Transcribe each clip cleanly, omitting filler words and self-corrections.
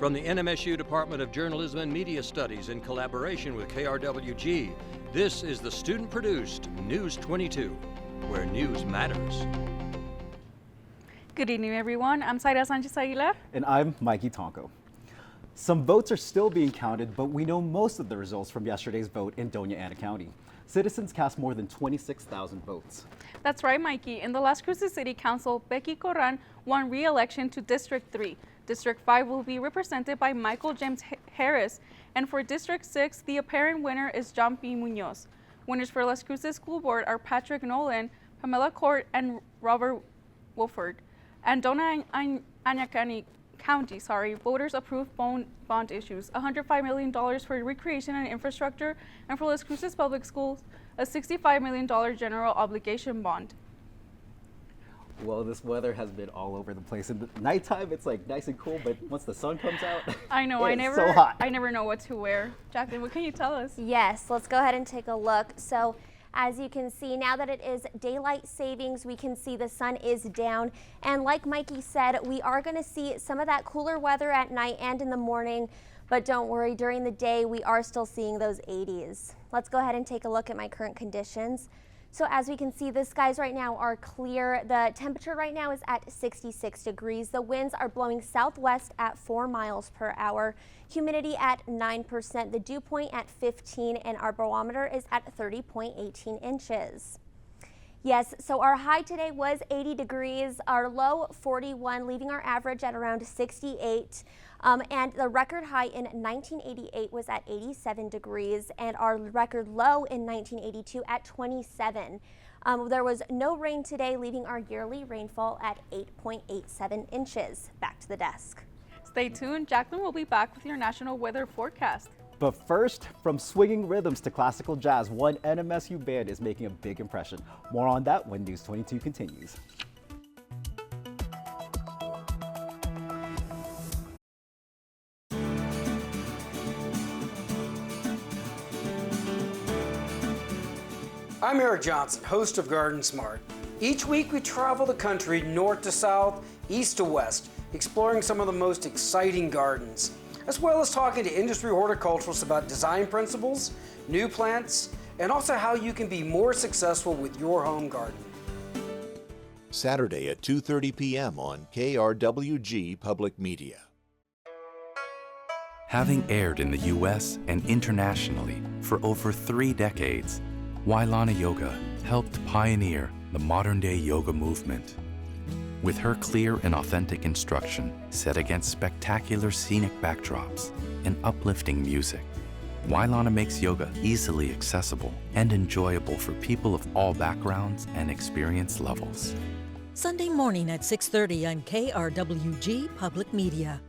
From the NMSU Department of Journalism and Media Studies in collaboration with KRWG, this is the student-produced News 22, where news matters. Good evening, everyone. I'm Zaira Sanchez Aguilar. And I'm Mikey Tonko. Some votes are still being counted, but we know most of the results from yesterday's vote in Doña Ana County. Citizens cast more than 26,000 votes. That's right, Mikey. In the Las Cruces City Council, Becky Corran won re-election to District 3. District 5 will be represented by Michael James Harris, and for District 6, the apparent winner is John P. Munoz. Winners for Las Cruces School Board are Patrick Nolan, Pamela Court, and Robert Wolford. And Doña Ana County, voters approved bond issues, $105 million for recreation and infrastructure, and for Las Cruces Public Schools, a $65 million general obligation bond. Well, this weather has been all over the place. In the nighttime, it's like nice and cool, but once the sun comes out, I know, so hot. I never know what to wear. Jacqueline, what can you tell us? Yes, let's go ahead and take a look. So, as you can see, now that it is daylight savings, we can see the sun is down. And like Mikey said, we are going to see some of that cooler weather at night and in the morning. But don't worry, during the day, we are still seeing those 80s. Let's go ahead and take a look at my current conditions. So as we can see, the skies right now are clear. The temperature right now is at 66 degrees. The winds are blowing southwest at 4 miles per hour. Humidity at 9%, the dew point at 15, and our barometer is at 30.18 inches. Yes, so our high today was 80 degrees, our low 41, leaving our average at around 68. And the record high in 1988 was at 87 degrees, and our record low in 1982 at 27. There was no rain today, leaving our yearly rainfall at 8.87 inches. Back to the desk. Stay tuned. Jacqueline will be back with your national weather forecast. But first, from swinging rhythms to classical jazz, one NMSU band is making a big impression. More on that when News 22 continues. I'm Eric Johnson, host of Garden Smart. Each week we travel the country north to south, east to west, exploring some of the most exciting gardens, as well as talking to industry horticulturalists about design principles, new plants, and also how you can be more successful with your home garden. Saturday at 2:30 p.m. on KRWG-Public Media. Having aired in the U.S. and internationally for over 3 decades, Wailana Yoga helped pioneer the modern-day yoga movement. With her clear and authentic instruction set against spectacular scenic backdrops and uplifting music, Wailana makes yoga easily accessible and enjoyable for people of all backgrounds and experience levels. Sunday morning at 6:30 on KRWG Public Media.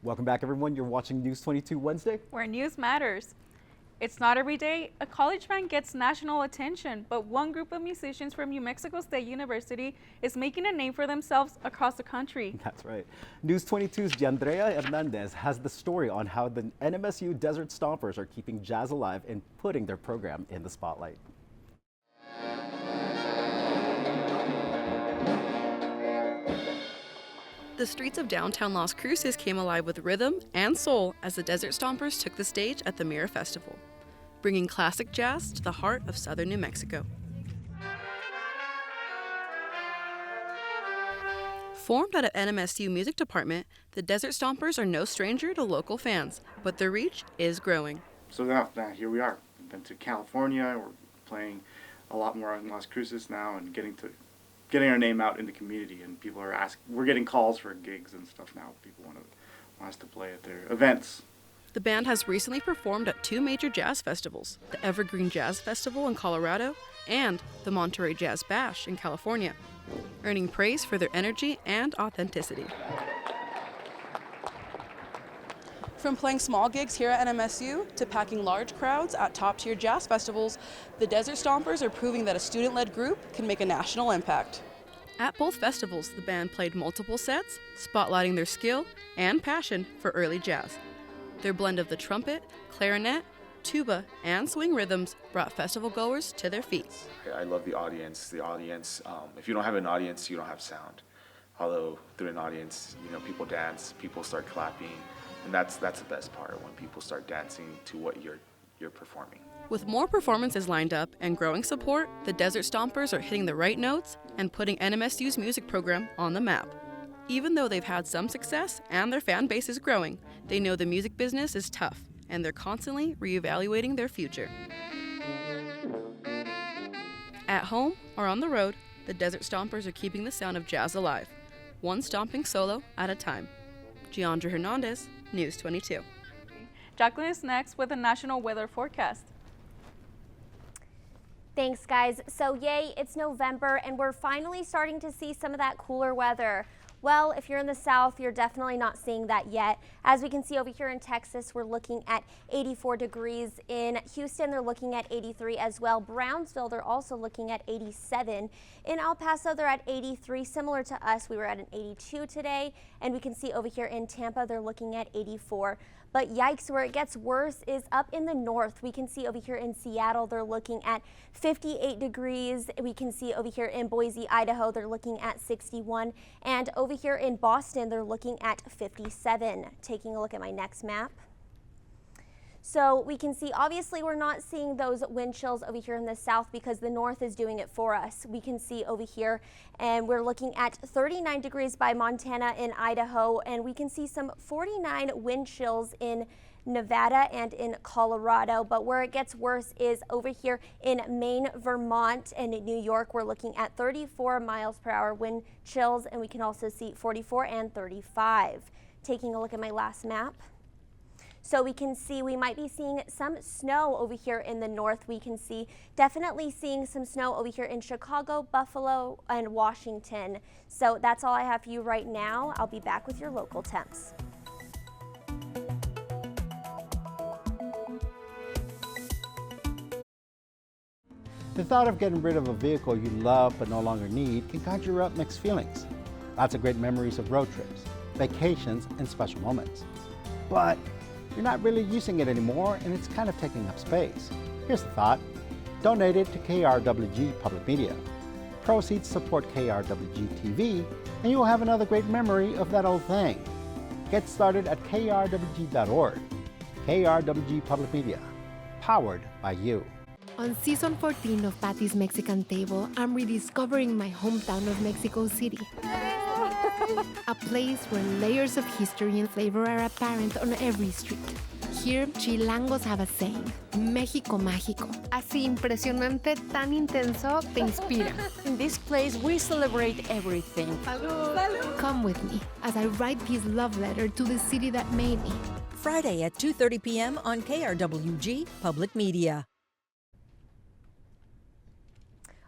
Welcome back, everyone. You're watching News 22 Wednesday, where news matters. It's not every day a college band gets national attention, but one group of musicians from New Mexico State University is making a name for themselves across the country. That's right. News 22's Giandrea Hernandez has the story on how the NMSU Desert Stompers are keeping jazz alive and putting their program in the spotlight. The streets of downtown Las Cruces came alive with rhythm and soul as the Desert Stompers took the stage at the Mirror Festival, bringing classic jazz to the heart of southern New Mexico. Formed out of NMSU Music Department, the Desert Stompers are no stranger to local fans, but their reach is growing. So now here we are. We've been to California, we're playing a lot more in Las Cruces now and getting our name out in the community, and people are asking. We're getting calls for gigs and stuff now. People want us to play at their events. The band has recently performed at 2 major jazz festivals, the Evergreen Jazz Festival in Colorado and the Monterey Jazz Bash in California, earning praise for their energy and authenticity. From playing small gigs here at NMSU to packing large crowds at top-tier jazz festivals, the Desert Stompers are proving that a student-led group can make a national impact. At both festivals, the band played multiple sets, spotlighting their skill and passion for early jazz. Their blend of the trumpet, clarinet, tuba, and swing rhythms brought festival goers to their feet. I love the audience. If you don't have an audience, you don't have sound. although through an audience, you know, people dance, people start clapping, and that's the best part, when people start dancing to what you're performing. With more performances lined up and growing support, the Desert Stompers are hitting the right notes and putting NMSU's music program on the map. Even though they've had some success and their fan base is growing, they know the music business is tough, and they're constantly reevaluating their future. At home or on the road, the Desert Stompers are keeping the sound of jazz alive, one stomping solo at a time. Giandra Hernandez, News 22. Jacqueline is next with a national weather forecast. Thanks, guys. So yay, it's November and we're finally starting to see some of that cooler weather. Well, if you're in the south, you're definitely not seeing that yet. As we can see over here in Texas, we're looking at 84 degrees. In Houston, they're looking at 83 as well. Brownsville, they're also looking at 87. In El Paso, they're at 83. Similar to us, we were at an 82 today. And we can see over here in Tampa, they're looking at 84. But yikes, where it gets worse is up in the north. We can see over here in Seattle, they're looking at 58 degrees. We can see over here in Boise, Idaho, they're looking at 61. And over here in Boston, they're looking at 57. Taking a look at my next map. So we can see, obviously, we're not seeing those wind chills over here in the south because the north is doing it for us. We can see over here, and we're looking at 39 degrees by Montana in Idaho, and we can see some 49 wind chills in Nevada and in Colorado. But where it gets worse is over here in Maine, Vermont, and in New York. We're looking at 34 miles per hour wind chills, and we can also see 44 and 35. Taking a look at my last map. So we can see we might be seeing some snow over here in the north. We can see definitely seeing some snow over here in Chicago, Buffalo, and Washington. So that's all I have for you right now. I'll be back with your local temps. The thought of getting rid of a vehicle you love but no longer need can conjure up mixed feelings. Lots of great memories of road trips, vacations, and special moments. But you're not really using it anymore and it's kind of taking up space. Here's the thought. Donate it to KRWG-Public Media. Proceeds support KRWG-TV and you'll have another great memory of that old thing. Get started at krwg.org. KRWG-Public Media. Powered by you. On season 14 of Patty's Mexican Table, I'm rediscovering my hometown of Mexico City. A place where layers of history and flavor are apparent on every street. Here, chilangos have a saying, México Mágico. Así impresionante, tan intenso, te inspira. In this place, we celebrate everything. Salud. Salud. Come with me as I write this love letter to the city that made me. Friday at 2:30 p.m. on KRWG Public Media.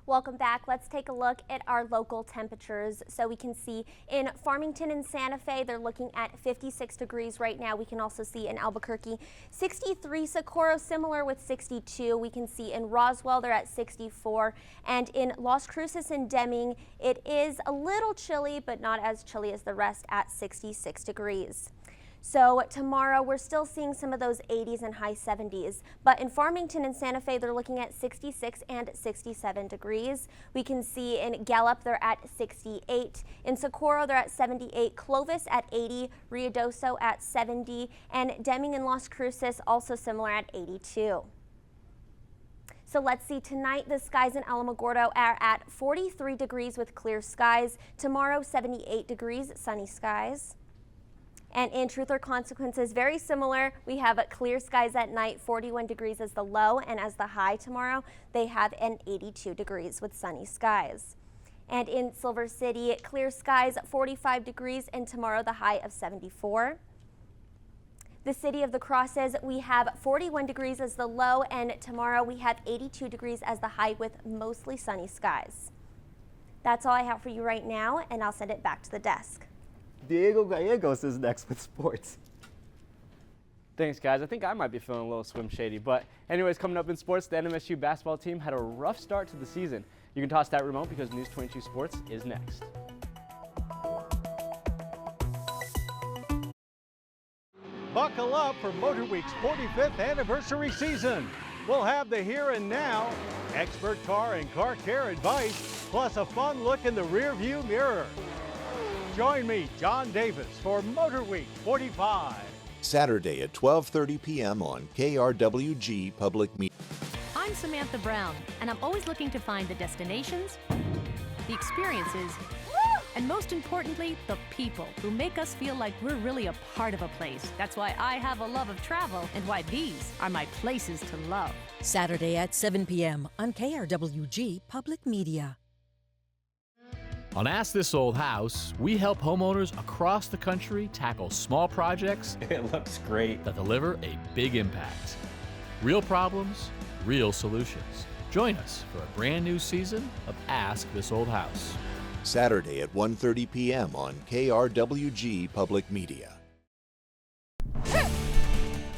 Welcome back. Let's take a look at our local temperatures. So we can see in Farmington and Santa Fe, they're looking at 56 degrees right now. We can also see in Albuquerque, 63. Socorro, similar with 62. We can see in Roswell, they're at 64. And in Las Cruces and Deming, it is a little chilly, but not as chilly as the rest at 66 degrees. So tomorrow we're still seeing some of those 80s and high 70s, but in Farmington and Santa Fe they're looking at 66 and 67 degrees. We can see in Gallup they're at 68, in Socorro they're at 78, Clovis at 80, Ruidoso at 70, and Deming and Las Cruces also similar at 82. So let's see, tonight the skies in Alamogordo are at 43 degrees with clear skies. Tomorrow 78 degrees, sunny skies. And in Truth or Consequences, very similar. We have clear skies at night, 41 degrees as the low, and as the high tomorrow, they have an 82 degrees with sunny skies. And in Silver City, clear skies, 45 degrees, and tomorrow the high of 74. The City of the Crosses, we have 41 degrees as the low, and tomorrow we have 82 degrees as the high with mostly sunny skies. That's all I have for you right now, and I'll send it back to the desk. Diego Gallegos is next with sports. Thanks, guys. I think I might be feeling a little swim shady. But anyways, coming up in sports, the NMSU basketball team had a rough start to the season. You can toss that remote because News 22 Sports is next. Buckle up for Motor Week's 45th anniversary season. We'll have the here and now, expert car and car care advice, plus a fun look in the rear view mirror. Join me, John Davis, for Motor Week 45. Saturday at 12:30 p.m. on KRWG Public Media. I'm Samantha Brown, and I'm always looking to find the destinations, the experiences, and most importantly, the people who make us feel like we're really a part of a place. That's why I have a love of travel and why these are my places to love. Saturday at 7 p.m. on KRWG Public Media. On Ask This Old House, we help homeowners across the country tackle small projects It looks great. that deliver a big impact. Real problems, real solutions. Join us for a brand new season of Ask This Old House. Saturday at 1:30 p.m. on KRWG Public Media.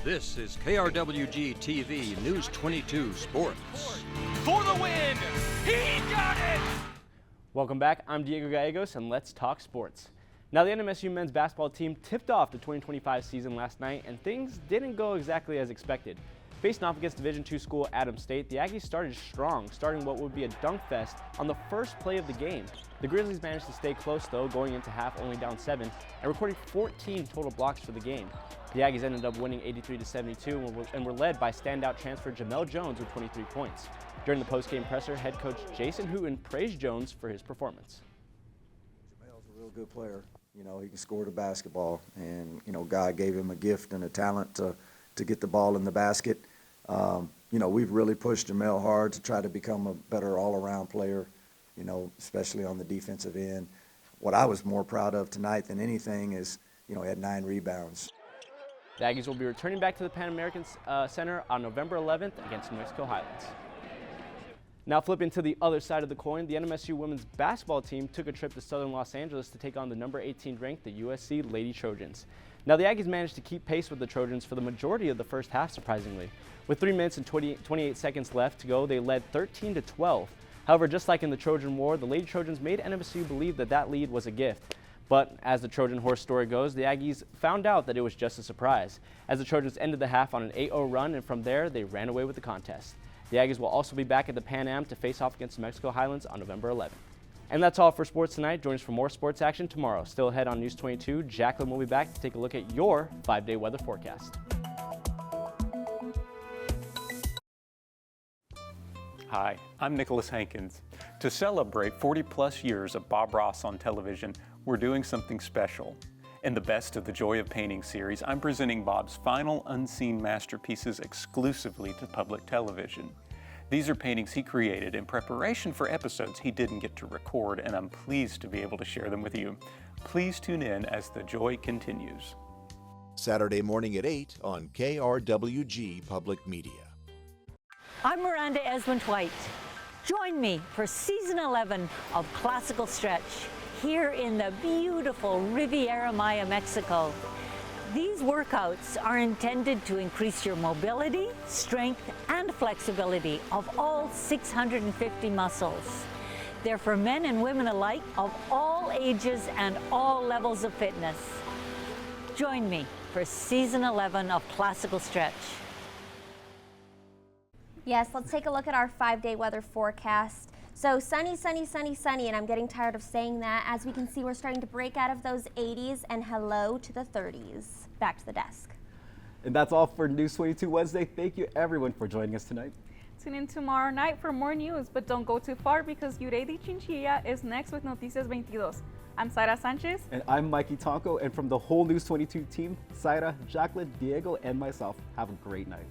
This is KRWG-TV News 22 Sports. For the win! He got it! Welcome back. I'm Diego Gallegos, and let's talk sports. Now, the NMSU men's basketball team tipped off the 2025 season last night, and things didn't go exactly as expected. Facing off against Division II school Adams State, the Aggies started strong, starting what would be a dunk fest on the first play of the game. The Grizzlies managed to stay close, though, going into half only down 7 and recording 14 total blocks for the game. The Aggies ended up winning 83-72 and were led by standout transfer Jamel Jones with 23 points. During the post-game presser, head coach Jason Hooten praised Jones for his performance. Jamel's a real good player. You know, he can score the basketball, and, you know, God gave him a gift and a talent to get the ball in the basket. You know, we've really pushed Jamel hard to try to become a better all-around player, you know, especially on the defensive end. What I was more proud of tonight than anything is, you know, he had 9 rebounds. The Aggies will be returning back to the Pan American Center on November 11th against New Mexico Highlands. Now flipping to the other side of the coin, the NMSU women's basketball team took a trip to southern Los Angeles to take on the number 18 ranked, the USC Lady Trojans. Now the Aggies managed to keep pace with the Trojans for the majority of the first half, surprisingly. With 3 minutes and 28 seconds left to go, they led 13-12. However, just like in the Trojan War, the Lady Trojans made NMSU believe that lead was a gift. But as the Trojan horse story goes, the Aggies found out that it was just a surprise, as the Trojans ended the half on an 8-0 run, and from there, they ran away with the contest. The Aggies will also be back at the Pan Am to face off against New Mexico Highlands on November 11th. And that's all for sports tonight. Join us for more sports action tomorrow. Still ahead on News 22, Jacqueline will be back to take a look at your 5-day weather forecast. Hi, I'm Nicholas Hankins. To celebrate 40-plus years of Bob Ross on television, we're doing something special. In the Best of the Joy of Painting series, I'm presenting Bob's final unseen masterpieces exclusively to public television. These are paintings he created in preparation for episodes he didn't get to record, and I'm pleased to be able to share them with you. Please tune in as the joy continues. Saturday morning at 8 on KRWG Public Media. I'm Miranda Esmond-White. Join me for season 11 of Classical Stretch here in the beautiful Riviera Maya, Mexico. These workouts are intended to increase your mobility, strength, and flexibility of all 650 muscles. They're for men and women alike of all ages and all levels of fitness. Join me for season 11 of Classical Stretch. Yes, let's take a look at our 5-day weather forecast. So sunny, sunny, sunny, sunny, and I'm getting tired of saying that. As we can see, we're starting to break out of those 80s and hello to the 30s. Back to the desk. And that's all for News 22 Wednesday. Thank you everyone for joining us tonight. Tune in tomorrow night for more news, but don't go too far because Yuredi Chinchilla is next with Noticias 22. I'm Zaira Sanchez. And I'm Mikey Tonko, and from the whole News 22 team, Zaira, Jacqueline, Diego, and myself, have a great night.